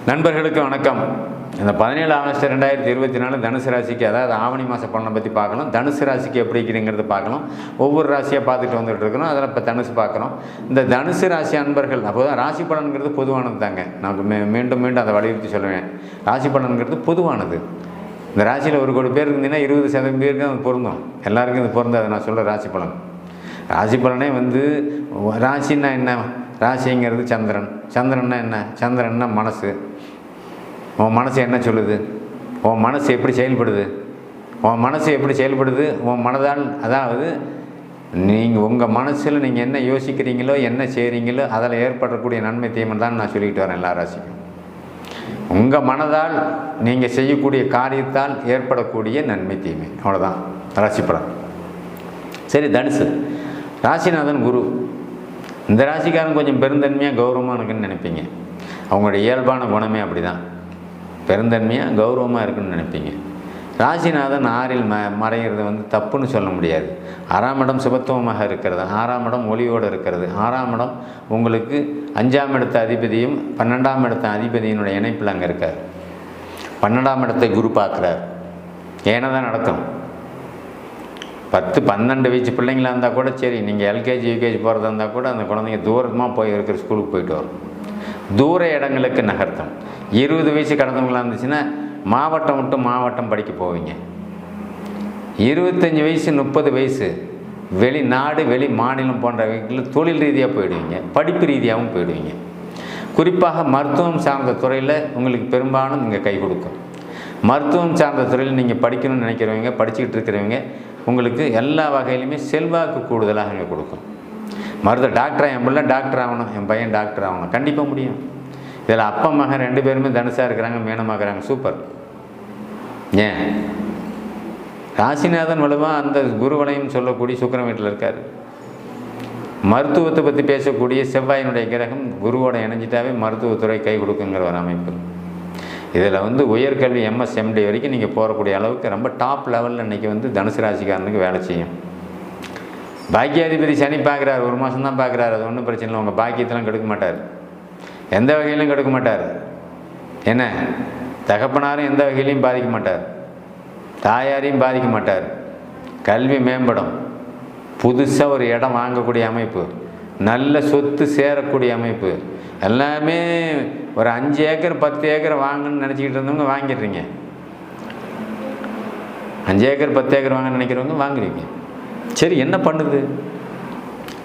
நண்பர்களுக்கு வணக்கம். இந்த 17 ஆகஸ்ட் 2024 தனுசு ராசிக்கு, அதாவது ஆவணி மாத பலனை பற்றி பார்க்கலாம். தனுசு ராசிக்கு எப்படி இருக்குங்கிறது பார்க்கலாம். ஒவ்வொரு ராசியாக பார்த்துட்டு வந்துட்டு இருக்கிறோம். அதில் இப்போ தனுசு பார்க்குறோம். இந்த தனுசு ராசி அன்பர்கள், அப்போ தான் ராசி பலன்கிறது பொதுவானது தாங்க. நான் மீண்டும் மீண்டும் அதை வலியுறுத்தி சொல்லுவேன். ராசி பலன்கிறது பொதுவானது. இந்த ராசியில் 1 கோடி பேர் இருந்தீங்கன்னா 20% பேருக்கு அது பொருந்தும். எல்லாருக்கும் இது பொருந்தாது. நான் சொல்கிற ராசி பலன், ராசி பலனே வந்து ராசின்னா என்ன? ராசிங்கிறது சந்திரன். சந்திரன்னா என்ன? சந்திரன்னா மனசு. உன் மனசு என்ன சொல்லுது? உன் மனசு எப்படி செயல்படுது? உன் மனசு எப்படி செயல்படுது? உன் மனதால், அதாவது நீங்கள் உங்கள் மனசில் நீங்கள் என்ன யோசிக்கிறீங்களோ, என்ன செய்கிறீங்களோ, அதில் ஏற்படக்கூடிய நன்மை தீமை தான் நான் சொல்லிக்கிட்டு வரேன் எல்லா ராசிக்கும். உங்கள் மனதால் நீங்கள் செய்யக்கூடிய காரியத்தால் ஏற்படக்கூடிய நன்மை தீமை, அவ்வளோதான் ராசி பலன். சரி, தனுசு ராசிநாதன் குரு. இந்த ராசிக்காரன் கொஞ்சம் பெருந்தன்மையாக கௌரவமாக இருக்குன்னு நினைப்பீங்க. அவங்களுடைய இயல்பான குணமே அப்படி தான், பெருந்தன்மையாக கௌரவமாக இருக்குன்னு நினைப்பீங்க. ராசிநாதன் 6இல் மறைகிறது வந்து தப்புன்னு சொல்ல முடியாது. 6ஆம் இடம் சுபத்துவமாக இருக்கிறது, 6ஆம் இடம் ஒளியோடு இருக்கிறது. 6ஆம் இடம் உங்களுக்கு 5ஆம் இடத்த அதிபதியும் 12ஆம் இடத்த அதிபதியினுடைய இணைப்பில் அங்கே இருக்கார். 12ஆம் இடத்தை குரு பார்க்குறார். ஏன்னா தான் நடக்கும். 10-12 வயசு பிள்ளைங்களாக இருந்தால் கூட சரி, நீங்கள் எல்கேஜி யூகேஜி போகிறதா இருந்தால் கூட அந்த குழந்தைங்க தூரமாக போய் இருக்கிற ஸ்கூலுக்கு போயிட்டு வரும். தூர இடங்களுக்கு நகர்த்தும். 20 வயசு கடந்தவங்களாக இருந்துச்சுன்னா மாவட்டம் விட்டு மாவட்டம் படிக்க போவீங்க. 25 வயசு 30 வயசு வெளிநாடு வெளி மாநிலம் போன்ற வகைகளில் தொழில் ரீதியாக போயிடுவீங்க, படிப்பு ரீதியாகவும் போயிடுவீங்க. குறிப்பாக மருத்துவம் சார்ந்த துறையில் உங்களுக்கு பெரும்பாலும் இங்கே கை கொடுக்கும். மருத்துவம் சார்ந்த துறையில் நீங்கள் படிக்கணும்னு நினைக்கிறவங்க, படிச்சுக்கிட்டு இருக்கிறவங்க, உங்களுக்கு எல்லா வகையிலுமே செல்வாக்கு கூடுதலாக இங்கே கொடுக்கும். டாக்டராக, என் பிள்ளை டாக்டர் ஆகணும், என் பையன் டாக்டர் ஆகணும், கண்டிப்பாக முடியும். இதில் அப்பா மகன் 2 பேருமே தனுசாக இருக்கிறாங்க, மீனமாகறாங்க, சூப்பர். ஏன்? ராசிநாதன் வலுவாக அந்த குருவலையும் சொல்லக்கூடிய சுக்கிரன் வீட்டில் இருக்கார். மருத்துவத்தை பற்றி பேசக்கூடிய செவ்வாயினுடைய கிரகம் குருவோட இணைஞ்சிட்டாவே மருத்துவத்துறை கை கொடுக்குங்கிற ஒரு அமைப்பு. இதில் வந்து உயர்கல்வி MS MD வரைக்கும் நீங்கள் போகக்கூடிய அளவுக்கு ரொம்ப டாப் லெவலில் இன்றைக்கி வந்து தனுசு ராசிக்காரனுக்கு வேலை செய்யும். பாக்கியாதிபதி சனி பார்க்குறாரு, 1 மாதம் தான் பார்க்குறாரு, அது ஒன்றும் பிரச்சனை இல்லை. உங்கள் பாக்கியத்தெல்லாம் கெடுக்க மாட்டார், எந்த வகையிலும் கெடுக்க மாட்டார். என்ன, தகப்பனாரும் எந்த வகையிலையும் பாதிக்க மாட்டார், தாயாரையும் பாதிக்க மாட்டார். கல்வி மேம்படும், புதுசாக ஒரு இடம் வாங்கக்கூடிய அமைப்பு, நல்ல சொத்து சேரக்கூடிய அமைப்பு, எல்லாமே ஒரு 5 ஏக்கர் 10 ஏக்கர் வாங்கணும்னு நினச்சிக்கிட்டு இருந்தவங்க வாங்கிடுறீங்க. 5 ஏக்கர் 10 ஏக்கர் வாங்கன்னு நினைக்கிறவங்க வாங்குறீங்க. சரி, என்ன பண்ணுது?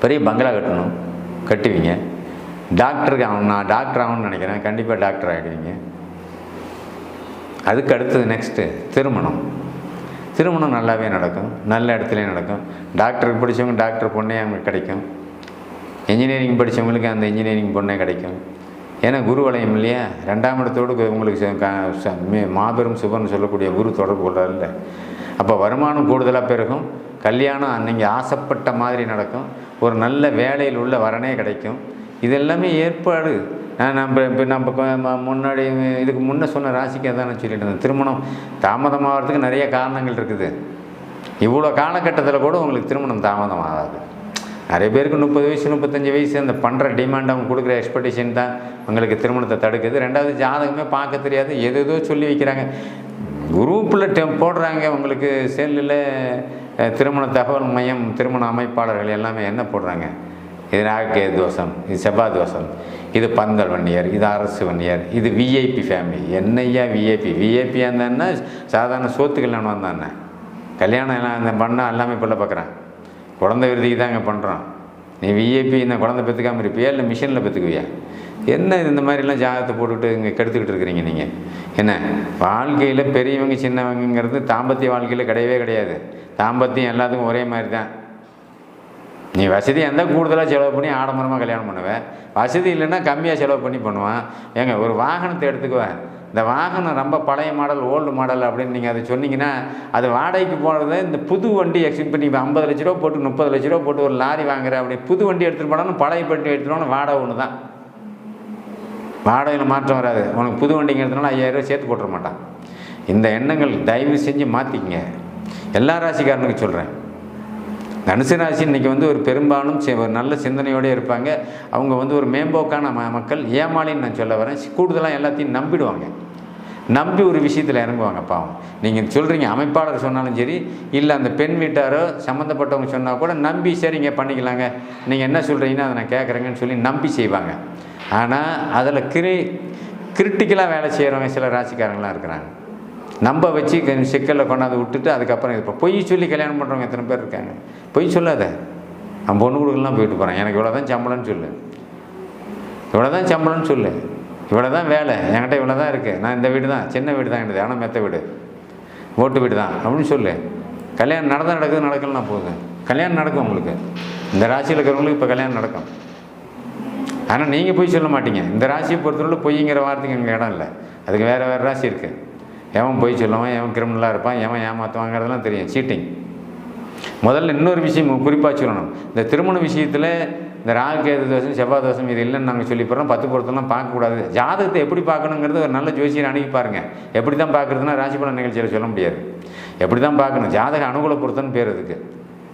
பெரிய பங்களா கட்டணும், கட்டுவீங்க. டாக்டருக்கு ஆகணும், நான் டாக்டர் ஆகணும்னு நினைக்கிறேன், கண்டிப்பாக டாக்டர் ஆகிடுவீங்க. அதுக்கு அடுத்தது நெக்ஸ்ட்டு திருமணம். திருமணம் நல்லாவே நடக்கும், நல்ல இடத்துலையும் நடக்கும். டாக்டருக்கு படித்தவங்க டாக்டர் பொண்ணே அவங்களுக்கு கிடைக்கும். இன்ஜினியரிங் படித்தவங்களுக்கு அந்த இன்ஜினியரிங் பொண்ணே கிடைக்கும். ஏன்னா குரு வளையம் இல்லையா, 2ஆம் இடத்தோடு உங்களுக்கு மாபெரும் சுபன்னு சொல்லக்கூடிய குரு தொடர்பு கொள்றாருல்ல. அப்போ வருமானம் கூடுதலாக பெருகும், கல்யாணம் நீங்கள் ஆசைப்பட்ட மாதிரி நடக்கும், ஒரு நல்ல வேலையில் உள்ள வரனே கிடைக்கும். இது எல்லாமே ஏற்பாடு. நம்ம முன்னாடி இதுக்கு முன்னே சொன்ன ராசிக்கு அதான் நான் சொல்லிட்டு இருந்தேன். திருமணம் தாமதமாகிறதுக்கு நிறைய காரணங்கள் இருக்குது. இவ்வளோ காலகட்டத்தில் கூட உங்களுக்கு திருமணம் தாமதம் ஆகாது. நிறைய பேருக்கு 30 வயசு 35 வயசு அந்த பண்ணுற டிமாண்ட், அவங்க கொடுக்குற எக்ஸ்பெக்டேஷன் தான் உங்களுக்கு திருமணத்தை தடுக்குது. 2வது ஜாதகமே பார்க்க தெரியாது, எதோ சொல்லி வைக்கிறாங்க, குரூப்பில் போடுறாங்க. உங்களுக்கு செல்லில் திருமண தகவல் மையம், திருமண அமைப்பாளர்கள் எல்லாமே என்ன போடுறாங்க? இது ராகே தோஷம், இது செவ்வாய் தோஷம், இது பந்தல் வன்னியர், இது அரசு வன்னியர், இது VIP ஃபேமிலி. என்னையா விஐபியாக இருந்தான்னா சாதாரண சோத்து கல்யாணம் வந்தானே, கல்யாணம் எல்லாம் இந்த பண்ணால் எல்லாமே பிள்ளை பார்க்குறேன், குழந்தை விருதிக்கு தான் இங்கே பண்ணுறோம். நீ VIP இந்த குழந்தை பெற்றுக்காமல் இருப்பியா, இல்லை மிஷினில் பெற்றுக்குவியா? என்ன இந்த மாதிரிலாம் ஜாதகத்தை போட்டுக்கிட்டு இங்கே கெடுத்துக்கிட்டு இருக்கிறீங்க நீங்கள்? என்ன வாழ்க்கையில் பெரியவங்க சின்னவங்கிறது தாம்பத்திய வாழ்க்கையில் கிடையவே கிடையாது. தாம்பத்தியம் எல்லாத்துக்கும் ஒரே மாதிரி தான். நீ வசதியாக இருந்தால் கூடுதலாக செலவு பண்ணி ஆடம்பரமாக கல்யாணம் பண்ணுவேன், வசதி இல்லைன்னா கம்மியாக செலவு பண்ணி பண்ணுவான். ஏங்க ஒரு வாகனத்தை எடுத்துக்குவேன், இந்த வாகனம் ரொம்ப பழைய மாடல், ஓல்டு மாடல் அப்படின்னு நீங்கள் அதை சொன்னீங்கன்னா, அது வாடகைக்கு போகிறது. இந்த புது வண்டி இப்போ நீங்கள் 50 லட்ச ரூபா போட்டு 30 லட்ச ரூபா போட்டு ஒரு லாரி வாங்குற, அப்படி புது வண்டி எடுத்துகிட்டு போனாலும் பழைய வண்டி எடுத்துகிட்டு வாடகை ஒன்று தான், வாடகையில் மாற்றம் வராது. உனக்கு புது வண்டிங்க எடுத்தனால 5000 ரூபா சேர்த்து போட்டுற மாட்டான். இந்த எண்ணங்கள் தயவு செஞ்சு மாற்றிக்கங்க. எல்லா ராசிக்காரனுக்கு சொல்கிறேன், தனுசு ராசி இன்றைக்கி வந்து ஒரு பெரும்பாலும் ஒரு நல்ல சிந்தனையோடு இருப்பாங்க. அவங்க வந்து ஒரு மேம்போக்கான மக்கள். ஏமாளின்னு நான் சொல்ல வரேன். கூடுதலாக எல்லாத்தையும் நம்பிடுவாங்க. நம்பி ஒரு விஷயத்தில் இறங்குவாங்க. பாவம், நீங்கள் சொல்கிறீங்க அமைப்பாளர் சொன்னாலும் சரி, இல்லை அந்த பெண் வீட்டாரோ சம்மந்தப்பட்டவங்க சொன்னால் கூட நம்பி சரிங்க பண்ணிக்கலாங்க, நீங்கள் என்ன சொல்கிறீங்கன்னா அதை நான் கேட்குறேங்கன்னு சொல்லி நம்பி செய்வாங்க. ஆனால் அதில் கிரிட்டிக்கலாக வேலை செய்கிறவங்க சில ராசிக்காரங்களாம் இருக்கிறாங்க. நம்ப வச்சு சிக்கலில் கொண்டாந்து விட்டுட்டு அதுக்கப்புறம் இப்போ பொய் சொல்லி கல்யாணம் பண்ணுறவங்க எத்தனை பேர் இருக்காங்க. பொய் சொல்லாத, அவன் பொண்ணு கொடுக்கலாம் போயிட்டு போகிறான், எனக்கு இவ்வளோ தான் சம்பளம்னு சொல்லு, இவ்வளோ தான் சம்பளம்னு சொல்லு, இவ்வளோ தான் வேலை என்கிட்ட, இவ்வளோ தான் இருக்குது, நான் இந்த வீடு தான், சின்ன வீடு தான் என்னது, ஆனால் மெத்த வீடு, ஓட்டு வீடு தான் அப்படின்னு சொல்லு. கல்யாணம் நடக்குது நடக்கலாம் போகுது. கல்யாணம் நடக்கும் உங்களுக்கு. இந்த ராசியில் இருக்கிறவங்களுக்கு இப்போ கல்யாணம் நடக்கும். ஆனால் நீங்கள் போய் சொல்ல மாட்டீங்க. இந்த ராசியை பொறுத்தவரை பொய்ங்கிற வார்த்தைக்கு எங்கள் இடம் இல்லை. அதுக்கு வேறு வேறு ராசி இருக்குது. எவன் பொய் சொல்லுவான், எவன் கிரிமினலாக இருப்பான், எவன் ஏமாற்றுவாங்கிறதெல்லாம் தெரியும். சீட்டிங். முதல்ல இன்னொரு விஷயம் குறிப்பாக சொல்லணும். இந்த திருமண விஷயத்தில் இந்த ராகு கேது தோஷம் செவ்வாய் தோஷம் இது இல்லைன்னு நாங்கள் சொல்லி போகிறோம். 10 பொருத்தம்லாம் பார்க்கக்கூடாது. ஜாதகத்தை எப்படி பார்க்கணுங்கிறது ஒரு நல்ல ஜோசியர் அணுகி பாருங்கள். எப்படி தான் பார்க்குறதுனா ராசி பலன் நிகழ்ச்சியில் சொல்ல முடியாது. எப்படி தான் பார்க்கணும், ஜாதக அனுகூல பொருத்தம்னு பேர் அதுக்கு.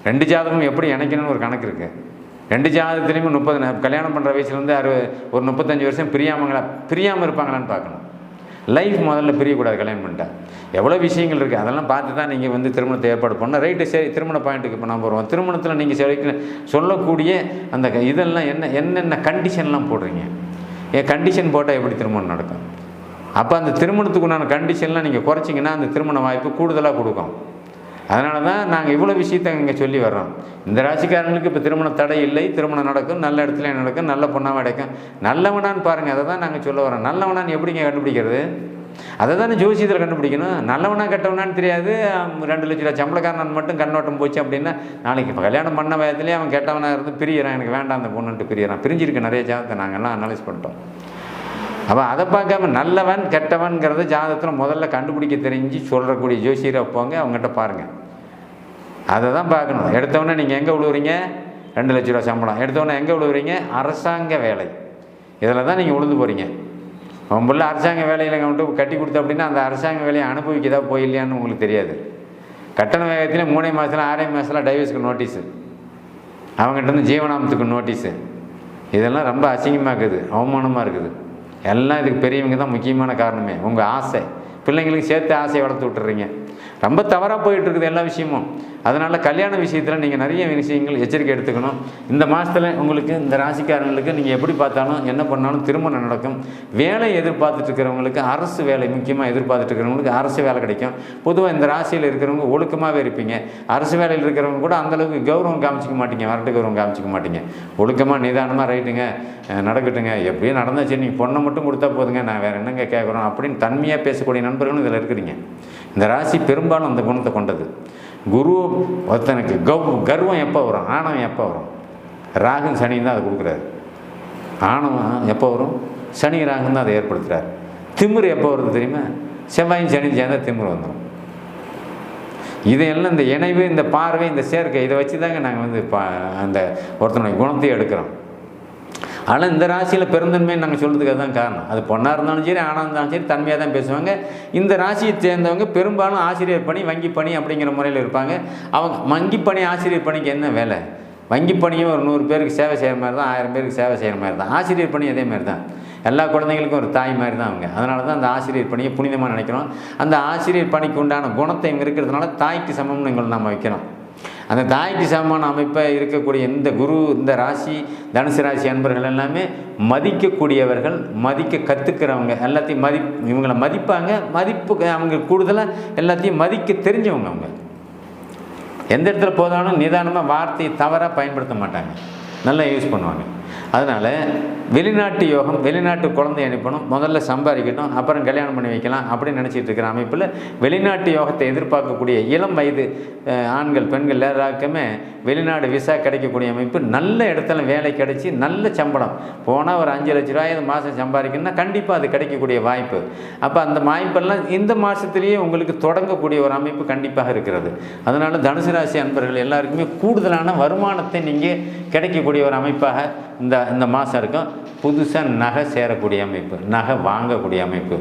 2 ஜாதகம் எப்படி இணைக்கணும்னு ஒரு கணக்கு இருக்குது. 2 ஜாதகத்துலேயுமே 30 கல்யாணம் பண்ணுற வயசுலேருந்து ஒரு 35 வருஷம் பிரியாமல் இருப்பாங்களான்னு பார்க்கணும். லைஃப் முதல்ல பிரியக்கூடாது கல்யாணம் பண்ணிட்டா. எவ்வளோ விஷயங்கள் இருக்குது, அதெல்லாம் பார்த்து தான் நீங்கள் வந்து திருமணத்தை ஏற்பாடு பண்ணணும். ரைட்டு, சரி, திருமண பாயிண்ட்டுக்கு இப்போ நம்ம வருவோம். திருமணத்தில் நீங்கள் சொல்லக்கூடிய அந்த இதெல்லாம் என்னென்ன கண்டிஷன்லாம் போடுறீங்க. கண்டிஷன் போட்டால் எப்படி திருமணம் நடக்கும்? அப்போ அந்த திருமணத்துக்கு உண்டான கண்டிஷன்லாம் நீங்கள் குறைச்சிங்கன்னா அந்த திருமண வாய்ப்பு கூடுதலாக கொடுக்கும். அதனால தான் நாங்கள் இவ்வளோ விஷயத்தை இங்கே சொல்லி வர்றோம். இந்த ராசிக்காரங்களுக்கு இப்போ திருமண தடை இல்லை, திருமணம் நடக்கும், நல்ல இடத்துல நடக்கும், நல்ல பொண்ணாக கிடைக்கும். நல்லவனான்னு பாருங்கள், அதை தான் நாங்கள் சொல்ல வரோம். நல்லவனான்னு எப்படிங்க கண்டுபிடிக்கிறது? அதை தானே ஜோசியத்தில் கண்டுபிடிக்கணும். நல்லவனா கெட்டவனான்னு தெரியாது. 2 லட்ச ரூபா சம்பளக்காரன் மட்டும் கண்ணோட்டம் போச்சு அப்படின்னா நாளைக்கு இப்போ கல்யாணம் பண்ண வயதுலேயே அவன் கெட்டவனாக இருந்து பிரியறான், எனக்கு வேண்டாம் அந்த பொண்ணுன்ட்டு பிரியறான். பிரிஞ்சிருக்க நிறைய ஜாதகத்தை நாங்கள்லாம் அனலைஸ் பண்ணிட்டோம். அப்போ அதை பார்க்காம நல்லவன் கெட்டவன்கிறத ஜாதகத்தில் முதல்ல கண்டுபிடிக்க தெரிஞ்சு சொல்கிறக்கூடிய ஜோசியரை வைப்பாங்க, அவங்ககிட்ட பாருங்கள். அதை தான் பார்க்கணும். எடுத்தவொடனே நீங்கள் எங்கே விழுவுறீங்க? 2 லட்ச ரூபா சம்பளம். எடுத்தவொடனே எங்கே விழுவுறீங்க? அரசாங்க வேலை. இதில் தான் நீங்கள் விழுந்து போகிறீங்க. உள்ள அரசாங்க வேலையில் மட்டும் கட்டி கொடுத்த அப்படின்னா அந்த அரசாங்க வேலையை அனுபவிக்கதா போயில்லையான்னு உங்களுக்கு தெரியாது. கட்டண வேகத்தில் 3 மாதத்தில் 6 மாதத்தில் டைவர்ஸுக்கு நோட்டீஸு, அவங்ககிட்ட வந்து ஜீவனாமத்துக்கு நோட்டீஸு. இதெல்லாம் ரொம்ப அசிங்கமாக இருக்குது, அவமானமாக இருக்குது. எல்லாம் இதுக்கு பெரியவங்க தான் முக்கியமான காரணமே. உங்கள் ஆசை, பிள்ளைங்களுக்கு சேர்த்து ஆசையை வளர்த்து விட்டுறீங்க. ரொம்ப தவறாக போயிட்டுருக்குது எல்லா விஷயமும். அதனால் கல்யாண விஷயத்தில் நீங்கள் நிறைய விஷயங்கள் எச்சரிக்கை எடுத்துக்கணும். இந்த மாதத்தில் உங்களுக்கு இந்த ராசிக்காரங்களுக்கு நீங்கள் எப்படி பார்த்தாலும் என்ன பண்ணாலும் திருமணம் நடக்கும். வேலை எதிர்பார்த்துட்டு இருக்கிறவங்களுக்கு அரசு வேலை முக்கியமாக எதிர்பார்த்துட்டு இருக்கிறவங்களுக்கு அரசு வேலை கிடைக்கும். பொதுவாக இந்த ராசியில் இருக்கிறவங்க ஒழுக்கமாகவே இருப்பீங்க. அரசு வேலையில் இருக்கிறவங்க கூட அந்தளவுக்கு கௌரவம் காமிச்சிக்க மாட்டீங்க, வரட்டு கௌரவம் காமிச்சிக்க மாட்டீங்க. ஒழுக்கமாக நிதானமாக ரைட்டுங்க நடக்கட்டுங்க, எப்படியும் நடந்தாச்சு, நீங்கள் பொண்ணை மட்டும் கொடுத்தா போதுங்க, நான் வேறு என்னங்க கேட்குறோம் அப்படின்னு தன்மையாக பேசக்கூடிய நண்பர்களும் இதில் இருக்கிறீங்க. இந்த ராசி பெரும்பாலும் அந்த குணத்தை கொண்டது. குரு ஒருத்தனுக்கு கர்வம் எப்போ வரும்? ஆணவம் எப்போ வரும்? ராகும் சனியும் தான் அதை கொடுக்குறாரு. ஆணவம் எப்போ வரும்? சனி ராகும் தான் அதை ஏற்படுத்துகிறார். திமிரு எப்போ வருது தெரியுமா? செவ்வாயும் சனியும் சேர்ந்தால் திமிரு வந்துடும். இதையெல்லாம் இந்த இணைவு, இந்த பார்வை, இந்த சேர்க்கை, இதை வச்சு தாங்க நாங்கள் வந்து அந்த ஒருத்தனுடைய குணத்தையும் எடுக்கிறோம். ஆனால் இந்த ராசியில் பெருந்தன்மைன்னு நாங்கள் சொல்கிறதுக்கு அதுதான் காரணம். அது பொண்ணாக இருந்தாலும் சரி, ஆணாக இருந்தாலும் சரி, தன்மையாக தான் பேசுவாங்க. இந்த ராசியை சேர்ந்தவங்க பெரும்பாலும் ஆசிரியர் பணி, வங்கி பணி அப்படிங்கிற முறையில் இருப்பாங்க. அவங்க வங்கி பணி, ஆசிரியர் பணிக்கு என்ன வேலை? வங்கி பணியும் ஒரு 100 பேருக்கு சேவை செய்கிற மாதிரி தான், 1000 பேருக்கு சேவை செய்கிற மாதிரி தான். ஆசிரியர் பணி அதே மாதிரி தான். எல்லா குழந்தைங்களுக்கும் ஒரு தாய் மாதிரி தான் அவங்க. அதனால தான் அந்த ஆசிரியர் பணியை புனிதமாக நினைக்கிறோம். அந்த ஆசிரியர் பணிக்கு உண்டான குணத்தை இங்கே இருக்கிறதுனால தாய்க்கு சமம்னு எங்களை நம்ம வைக்கிறோம். அந்த தாய்க்கு சமமான அமைப்பை இருக்கக்கூடிய இந்த குரு, இந்த ராசி, தனுசு ராசி அன்பர்கள் எல்லாமே மதிக்கக்கூடியவர்கள், மதிக்க கற்றுக்கிறவங்க, எல்லாத்தையும் இவங்களை மதிப்பாங்க. அவங்க கூடுதலாக எல்லாத்தையும் மதிக்க தெரிஞ்சவங்க. அவங்க எந்த இடத்துல போதாலும் நிதானமாக வார்த்தையை தவறாக பயன்படுத்த மாட்டாங்க, நல்லா யூஸ் பண்ணுவாங்க. அதனால் வெளிநாட்டு யோகம், வெளிநாட்டு குழந்தை அனுப்பணும், முதல்ல சம்பாதிக்கட்டும், அப்புறம் கல்யாணம் பண்ணி வைக்கலாம் அப்படின்னு நினச்சிட்டு இருக்கிற அமைப்பில் வெளிநாட்டு யோகத்தை எதிர்பார்க்கக்கூடிய இளம் வயது ஆண்கள், பெண்கள் எல்லாருக்குமே வெளிநாடு விசா கிடைக்கக்கூடிய அமைப்பு. நல்ல இடத்துல வேலை கிடைச்சி நல்ல சம்பளம் போனால் ஒரு 5 லட்ச ரூபாய் மாதம் சம்பாதிக்கணும்னா கண்டிப்பாக அது கிடைக்கக்கூடிய வாய்ப்பு. அப்போ அந்த வாய்ப்பெல்லாம் இந்த மாதத்துலேயே உங்களுக்கு தொடங்கக்கூடிய ஒரு அமைப்பு கண்டிப்பாக இருக்கிறது. அதனால் தனுசு ராசி அன்பர்கள் எல்லாருக்குமே கூடுதலான வருமானத்தை நீங்கள் கிடைக்கக்கூடிய ஒரு அமைப்பாக இந்த இந்த மாதம் இருக்கும். புதுசாக நகை சேரக்கூடிய அமைப்பு, நகை வாங்கக்கூடிய அமைப்பு.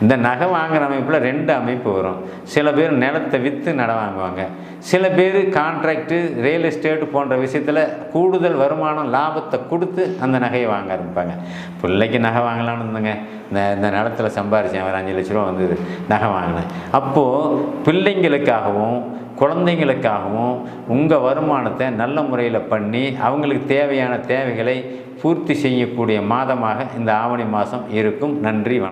இந்த நகை வாங்குகிற அமைப்பில் 2 அமைப்பு வரும். சில பேர் நிலத்தை விற்று நகை வாங்குவாங்க. சில பேர் கான்ட்ராக்டு, ரியல் எஸ்டேட் போன்ற விஷயத்தில் கூடுதல் வருமானம் லாபத்தை கொடுத்து அந்த நகையை வாங்க ஆரம்பிப்பாங்க. பிள்ளைக்கு நகை வாங்கலான்னு இருந்தேங்க, இந்த நிலத்தில் சம்பாரித்தேன், ஒரு 5 லட்ச ரூபா வந்தது, நகை வாங்கினேன். அப்போது பிள்ளைங்களுக்காகவும் குழந்தைங்களுக்காகவும் உங்கள் வருமானத்தை நல்ல முறையில் பண்ணி அவங்களுக்கு தேவையான தேவைகளை பூர்த்தி செய்யக்கூடிய மாதமாக இந்த ஆவணி மாதம் இருக்கும். நன்றி, வணக்கம்.